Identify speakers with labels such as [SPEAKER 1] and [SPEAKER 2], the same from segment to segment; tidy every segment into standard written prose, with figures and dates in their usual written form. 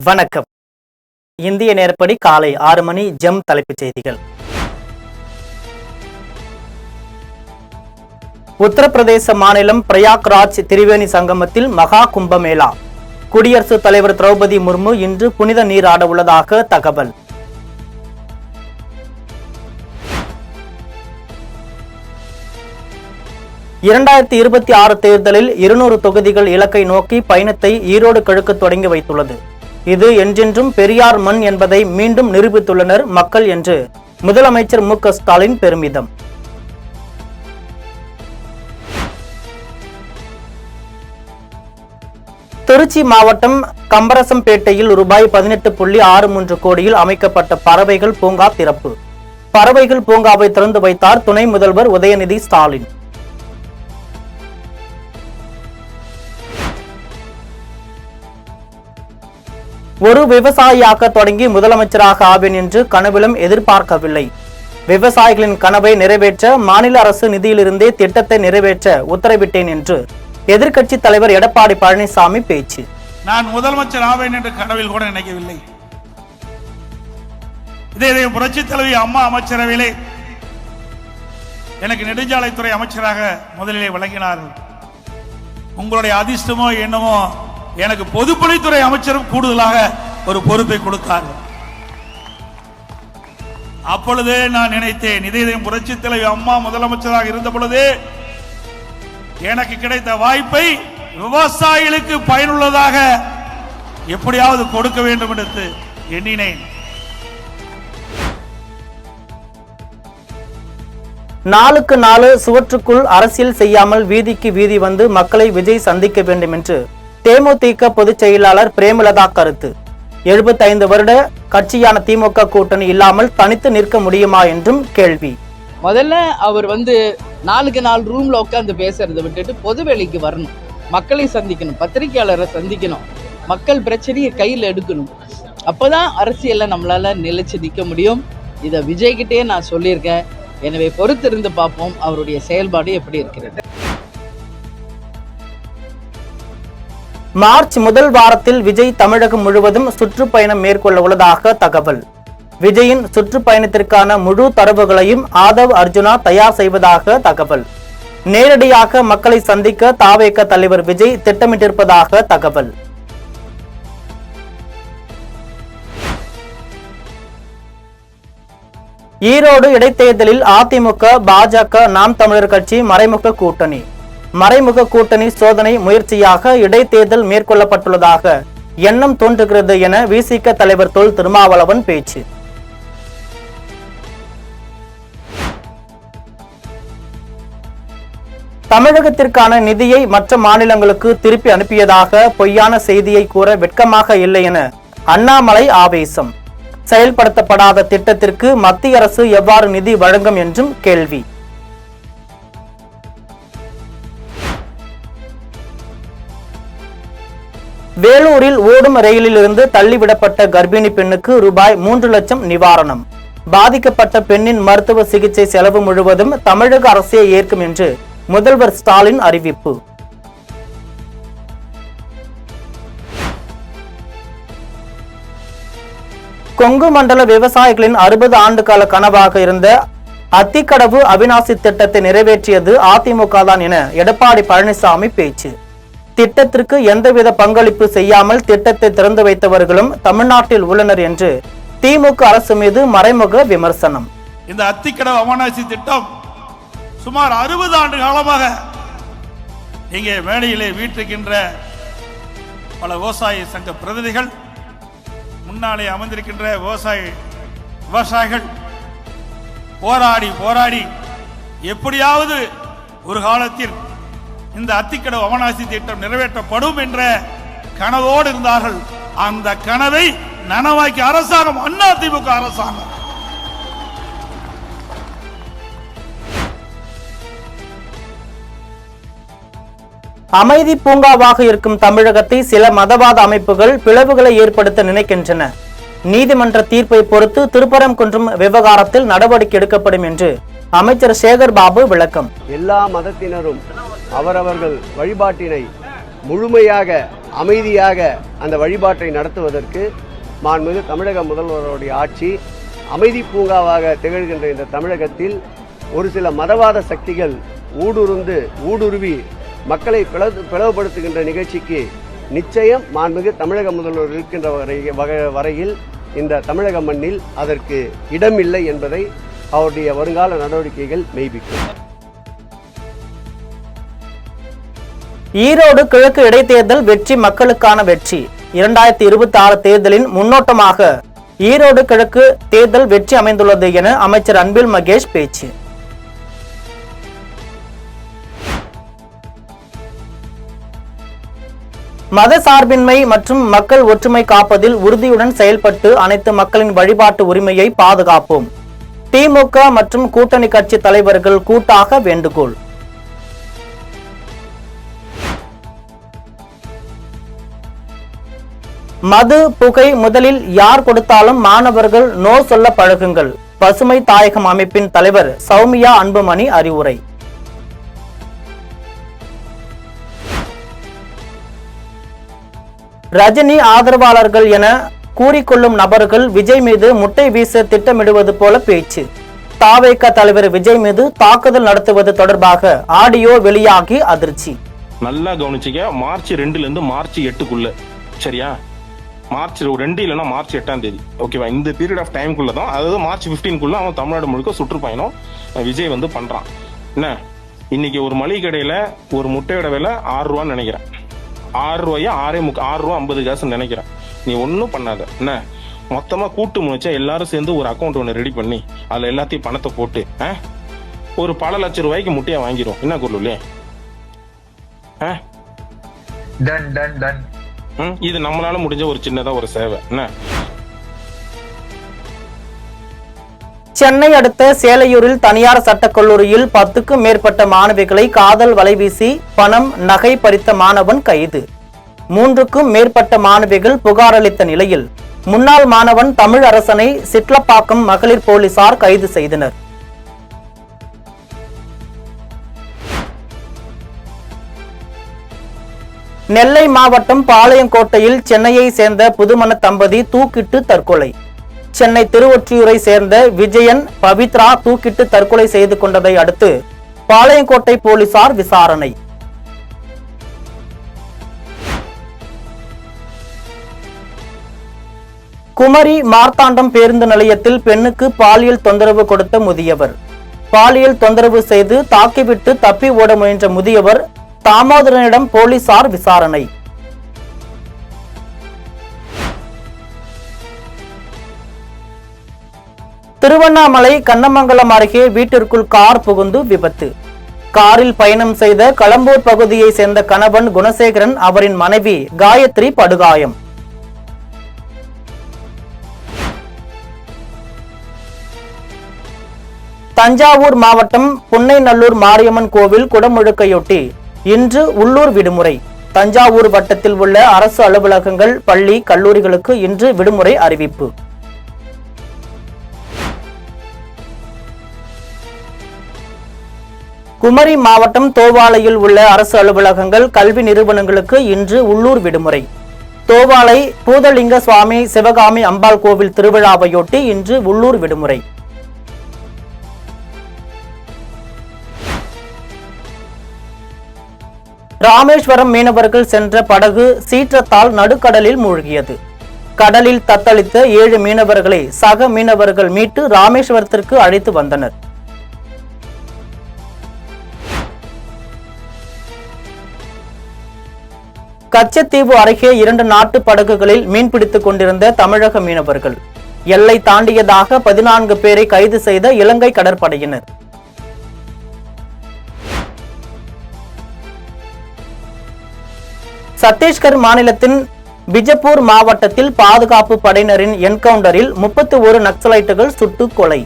[SPEAKER 1] வணக்கம். இந்திய நேரப்படி காலை 6 மணி. ஜெம் தலைப்புச் செய்திகள். உத்தரப்பிரதேச மாநிலம் பிரயாக்ராஜ் திரிவேணி சங்கமத்தில் மகா கும்பமேளா. குடியரசுத் தலைவர் திரௌபதி முர்மு இன்று புனித நீராட உள்ளதாக தகவல். (2026) தேர்தலில் 200 தொகுதிகள் இலக்கை நோக்கி பயணத்தை ஈரோடு கிழக்கு தொடங்கி வைத்துள்ளது. இது என்றென்றும் பெரியார் மண் என்பதை மீண்டும் நிரூபித்துள்ளனர் மக்கள் என்று முதலமைச்சர் மு.க. ஸ்டாலின் பெருமிதம். திருச்சி மாவட்டம் கம்பரசம்பேட்டையில் ரூபாய் 18.63 கோடியில் அமைக்கப்பட்ட பறவைகள் பூங்கா திறப்பு. பறவைகள் பூங்காவை திறந்து வைத்தார் துணை முதல்வர் உதயநிதி ஸ்டாலின். ஒரு விவசாயியாக தொடங்கி முதலமைச்சராக ஆவேன் என்று கனவிலும் எதிர்பார்க்கவில்லை. விவசாயிகளின் கனவை நிறைவேற்ற மாநில அரசு நிதியிலிருந்தே திட்டத்தை நிறைவேற்ற உத்தரவிட்டேன் என்று எதிர்க்கட்சி தலைவர் எடப்பாடி பழனிசாமி பேச்சு.
[SPEAKER 2] நான் முதலமைச்சர் ஆவேன் என்று கனவில் கூட நினைக்கவில்லை. இதே புரட்சி தலைவி அம்மா அமைச்சரவையிலே எனக்கு நெடுஞ்சாலைத்துறை அமைச்சராக முதலிலே வழங்கினார்கள். உங்களுடைய அதிர்ஷ்டமோ என்னமோ எனக்கு பொதுப்பணித்துறை அமைச்சரும் கூடுதலாக ஒரு பொறுப்பை கொடுத்தார்கள். அப்பொழுதே நான் நினைத்தேன், இதே புரட்சி தலைவி அம்மா முதலமைச்சராக இருந்த பொழுதே எனக்கு கிடைத்த வாய்ப்பை விவசாயிகளுக்கு பயனுள்ளதாக எப்படியாவது கொடுக்க வேண்டும் என்று எண்ணினேன்.
[SPEAKER 1] நாளுக்கு நாள் சுவற்றுக்குள் அரசியல் செய்யாமல் வீதிக்கு வீதி வந்து மக்களை விஜய் சந்திக்க வேண்டும் என்று தேமுதிக பொதுச் செயலாளர் பிரேமலதா கருத்து. 75 வருட கட்சியான திமுக கூட்டணி இல்லாமல் தனித்து நிற்க முடியுமா என்றும் கேள்வி.
[SPEAKER 3] முதல்ல அவர் நாளுக்கு நாள் ரூம்ல உட்காந்து பேசுறதை விட்டுட்டு பொதுவெளிக்கு வரணும், மக்களை சந்திக்கணும், பத்திரிகையாளரை சந்திக்கணும், மக்கள் பிரச்சனையை கையில் எடுக்கணும். அப்பதான் அரசியல்ல நம்மளால நிலைச்சு நிற்க முடியும். இதை விஜய்கிட்டே நான் சொல்லியிருக்கேன். எனவே பொறுத்திருந்து பார்ப்போம் அவருடைய செயல்பாடு எப்படி இருக்கிறது.
[SPEAKER 1] மார்ச் முதல் வாரத்தில் விஜய் தமிழகம் முழுவதும் சுற்றுப்பயணம் மேற்கொள்ள உள்ளதாக தகவல். விஜயின் சுற்றுப்பயணத்திற்கான முழு தரவுகளையும் ஆதவ் அர்ஜுனா தயார் செய்வதாக தகவல். நேரடியாக மக்களை சந்திக்க தாவேக தலைவர் விஜய் திட்டமிட்டிருப்பதாக தகவல். ஈரோடு இடைத்தேர்தலில் அதிமுக, பாஜக, நாம் தமிழர் கட்சி மறைமுக கூட்டணி சோதனை முயற்சியாக இடைத்தேர்தல் மேற்கொள்ளப்பட்டுள்ளதாக எண்ணம் தோன்றுகிறது என விசிக தலைவர் தொல் திருமாவளவன் பேச்சு. தமிழகத்திற்கான நிதியை மற்ற மாநிலங்களுக்கு திருப்பி அனுப்பியதாக பொய்யான செய்தியை கூற வெட்கமாக இல்லை என அண்ணாமலை ஆவேசம். செயல்படுத்தப்படாத திட்டத்திற்கு மத்திய அரசு எவ்வாறு நிதி வழங்கும் என்றும் கேள்வி. வேலூரில் ஓடும் ரயிலில் இருந்து தள்ளிவிடப்பட்ட கர்ப்பிணி பெண்ணுக்கு ரூபாய் 3 லட்சம் நிவாரணம். பாதிக்கப்பட்ட பெண்ணின் மருத்துவ சிகிச்சை செலவு முழுவதும் தமிழக அரசே ஏற்கும் என்று முதல்வர் ஸ்டாலின் அறிவிப்பு. கொங்கு மண்டல விவசாயிகளின் 60 ஆண்டு கால கனவாக இருந்த அத்திக்கடவு அவிநாசி திட்டத்தை நிறைவேற்றியது அதிமுக தான் என எடப்பாடி பழனிசாமி பேச்சு. திட்டத்திற்கு எந்தவித பங்களிப்பு செய்யாமல் திட்டத்தை திறந்து வைத்தவர்களும் தமிழ்நாட்டில் உள்ளனர் என்று திமுக அரசு மீது மறைமுக விமர்சனம்.
[SPEAKER 2] இந்த அத்திக்கடவு அவிநாசி திட்டம் சுமார் 60 ஆண்டு காலமாக இங்கே மேடையிலே வீட்டிருக்கின்ற பல விவசாய சங்க பிரதிநிதிகள், முன்னாலே அமர்ந்திருக்கின்ற விவசாயிகள் போராடி எப்படியாவது ஒரு காலத்தில் இந்த அத்திக்கடவு அவிநாசி திட்டம் நிறைவேற்றப்படும் என்ற கனவோடு இருந்தார்கள். அந்த கனவை நனவாக்கி அரசாங்கம் அதிமுக அரசாங்கம்.
[SPEAKER 1] அமைதி பூங்காவாக இருக்கும் தமிழகத்தை சில மதவாத அமைப்புகள் பிளவுகளை ஏற்படுத்த நினைக்கின்றன. நீதிமன்ற தீர்ப்பை பொறுத்து திருப்பரங்குன்றம் விவகாரத்தில் நடவடிக்கை எடுக்கப்படும் என்று அமைச்சர் சேகர் பாபு விளக்கம்.
[SPEAKER 4] எல்லா மதத்தினரும் அவரவர்கள் வழிபாட்டினை முழுமையாக அமைதியாக அந்த வழிபாட்டை நடத்துவதற்கு மாண்புமிகு தமிழக முதல்வருடைய ஆட்சி அமைதி பூங்காவாக திகழ்கின்ற இந்த தமிழகத்தில் ஒரு சில மதவாத சக்திகள் ஊடுருவி மக்களை பிளவுபடுத்துகின்ற நிகழ்ச்சிக்கு நிச்சயம் மாண்புமிகு தமிழக முதல்வர் இருக்கின்ற வரையில் இந்த தமிழக மண்ணில் அதற்கு இடமில்லை என்பதை அவருடைய வருங்கால நடவடிக்கைகள் மெய்ப்பிக்கும்.
[SPEAKER 1] ஈரோடு கிழக்கு இடைத்தேர்தல் வெற்றி மக்களுக்கான வெற்றி. 2026 தேர்தலின் முன்னோட்டமாக ஈரோடு கிழக்கு தேர்தல் வெற்றி அமைந்துள்ளது என அமைச்சர் அன்பில் மகேஷ் பேச்சு. மத சார்பின்மை மற்றும் மக்கள் ஒற்றுமை காப்பதில் உறுதியுடன் செயல்பட்டு அனைத்து மக்களின் வழிபாட்டு உரிமையை பாதுகாப்போம். திமுக மற்றும் கூட்டணி கட்சி தலைவர்கள் கூட்டாக வேண்டுகோள். மது புகை முதலில் யார் கொடுத்தாலும் மாணவர்கள் நோ சொல்ல பழகுங்கள். பசுமை தாயகம் அமைப்பின் தலைவர் சௌமியா அன்புமணி அறிவுரை. ரஜினி ஆதரவாளர்கள் என கூறிக்கொள்ளும் நபர்கள் விஜய் மீது முட்டை வீச திட்டமிடுவது போல பேச்சு. தாவேக தலைவர் விஜய் மீது தாக்குதல் நடத்துவது தொடர்பாக ஆடியோ வெளியாகி அதிர்ச்சி.
[SPEAKER 5] நல்லா கவனிச்சிக்க. மார்ச் 2 இருந்து மார்ச் 8 சரியா? மார்ச் 2 இல்லைன்னா மார்ச் 8 ஓகேவா? இந்த பீரியட் ஆஃப் டைமுக்குள்ள தான், அதாவது மார்ச் 15 அவன் தமிழ்நாடு முழுக்க சுற்றுப்பயணம் விஜய் பண்றான். என்ன இன்னைக்கு ஒரு மளிகை கடையில ஒரு முட்டையோட விலை 6 ரூபான்னு நினைக்கிறேன். 6 ரூபாயா 6 ரூபா 50 காசு நினைக்கிறேன். நீ ஒன்னும் பண்ணாத. என்ன மொத்தமா கூட்டு முனைச்சா எல்லாரும் சேர்ந்து ஒரு அக்கௌண்ட் ஒன்று ரெடி பண்ணி அதுல எல்லாத்தையும் பணத்தை போட்டு ஒரு பல லட்சம் ரூபாய்க்கு முட்டையா வாங்கிடும். என்ன குருளே? இது நம்மளால முடிஞ்ச ஒரு சின்னதா ஒரு சேவை. என்ன
[SPEAKER 1] சென்னை அடுத்த சேலையூரில் தனியார் சட்டக்கல்லூரியில் 10க்கும் மேற்பட்ட மாணவிகளை காதல் வலைவீசி பணம் நகை பறித்த மாணவன் கைது. 3க்கும் மேற்பட்ட மாணவிகள் புகார் அளித்த நிலையில் முன்னாள் மாணவன் தமிழரசனை சிட்லப்பாக்கம் மகளிர் போலீசார் கைது செய்தனர். நெல்லை மாவட்டம் பாளையங்கோட்டையில் சென்னையை சேர்ந்த புதுமண தம்பதி தூக்கிட்டு தற்கொலை. சென்னை திருவொற்றியூரை சேர்ந்த விஜயன் பவித்ரா தூக்கிட்டு தற்கொலை செய்து கொண்டதை அடுத்து பாளையங்கோட்டை போலீசார் விசாரணை. குமரி மார்த்தாண்டம் பேருந்து நிலையத்தில் பெண்ணுக்கு பாலியல் தொந்தரவு கொடுத்த முதியவர். பாலியல் தொந்தரவு செய்து தாக்கிவிட்டு தப்பி ஓட முயன்ற முதியவர் தாமோதரனிடம் போலீசார் விசாரணை. திருவண்ணாமலை கண்ணமங்கலம் அருகே வீட்டிற்குள் கார் புகுந்து விபத்து. காரில் பயணம் செய்த களம்பூர் பகுதியை சேர்ந்த கணவன் குணசேகரன், அவரின் மனைவி காயத்ரி படுகாயம். தஞ்சாவூர் மாவட்டம் புன்னைநல்லூர் மாரியம்மன் கோவில் குடமுழுக்கையொட்டி இன்று உள்ளூர் விடுமுறை. தஞ்சாவூர் வட்டத்தில் உள்ள அரசு அலுவலகங்கள், பள்ளி, கல்லூரிகளுக்கு இன்று விடுமுறை அறிவிப்பு. குமரி மாவட்டம் தோவாளையில் உள்ள அரசு அலுவலகங்கள், கல்வி நிறுவனங்களுக்கு இன்று உள்ளூர் விடுமுறை. தோவாளை பூதலிங்க சுவாமி சிவகாமி அம்பாள் கோவில் திருவிழாவையொட்டி இன்று உள்ளூர் விடுமுறை. ராமேஸ்வரம் மீனவர்கள் சென்ற படகு சீற்றத்தால் நடுக்கடலில் மூழ்கியது. கடலில் தத்தளித்த 7 மீனவர்களை சக மீனவர்கள் மீட்டு ராமேஸ்வரத்திற்கு அழைத்து வந்தனர். கச்சத்தீவு அருகே 2 நாட்டு படகுகளில் மீன்பிடித்துக் கொண்டிருந்த தமிழக மீனவர்கள் எல்லை தாண்டியதாக 14 பேரை கைது செய்த இலங்கை கடற்படையினர். சத்தீஸ்கர் மாநிலத்தின் பிஜப்பூர் மாவட்டத்தில் பாதுகாப்பு படையினரின் என்கவுண்டரில் 31 நக்சலைட்டுகள் சுட்டுக் கொலை.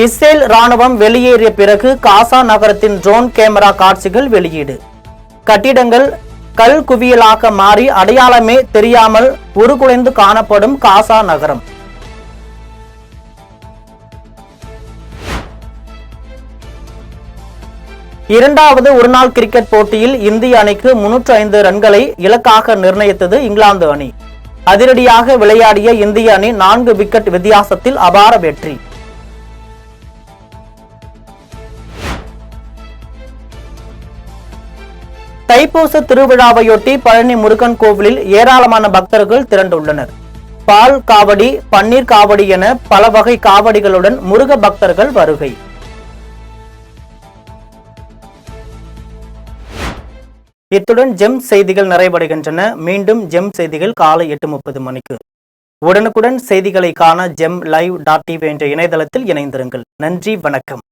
[SPEAKER 1] இஸ்ரேல் ராணுவம் வெளியேறிய பிறகு காசா நகரத்தின் ட்ரோன் கேமரா காட்சிகள் வெளியீடு. கட்டிடங்கள் கல் குவியலாக மாறி அடையாளமே தெரியாமல் உருகுலைந்து காணப்படும் காசா நகரம். இரண்டாவது ஒருநாள் கிரிக்கெட் போட்டியில் இந்திய அணிக்கு 305 ரன்களை இலக்காக நிர்ணயித்தது இங்கிலாந்து அணி. அதிரடியாக விளையாடிய இந்திய அணி 4 விக்கெட் வித்தியாசத்தில் அபார வெற்றி. தைப்பூச திருவிழாவையொட்டி பழனி முருகன் கோவிலில் ஏராளமான பக்தர்கள் திரண்டுள்ளனர். பால் காவடி, பன்னீர் காவடி என பல வகை காவடிகளுடன் முருக பக்தர்கள் வருகை. இத்துடன் ஜெம் செய்திகள் நிறைவடைகின்றன. மீண்டும் ஜெம் செய்திகள் காலை 8:30 மணிக்கு. உடனுக்குடன் செய்திகளை காண GemLive.tv என்ற இணையதளத்தில் இணைந்திருங்கள். நன்றி, வணக்கம்.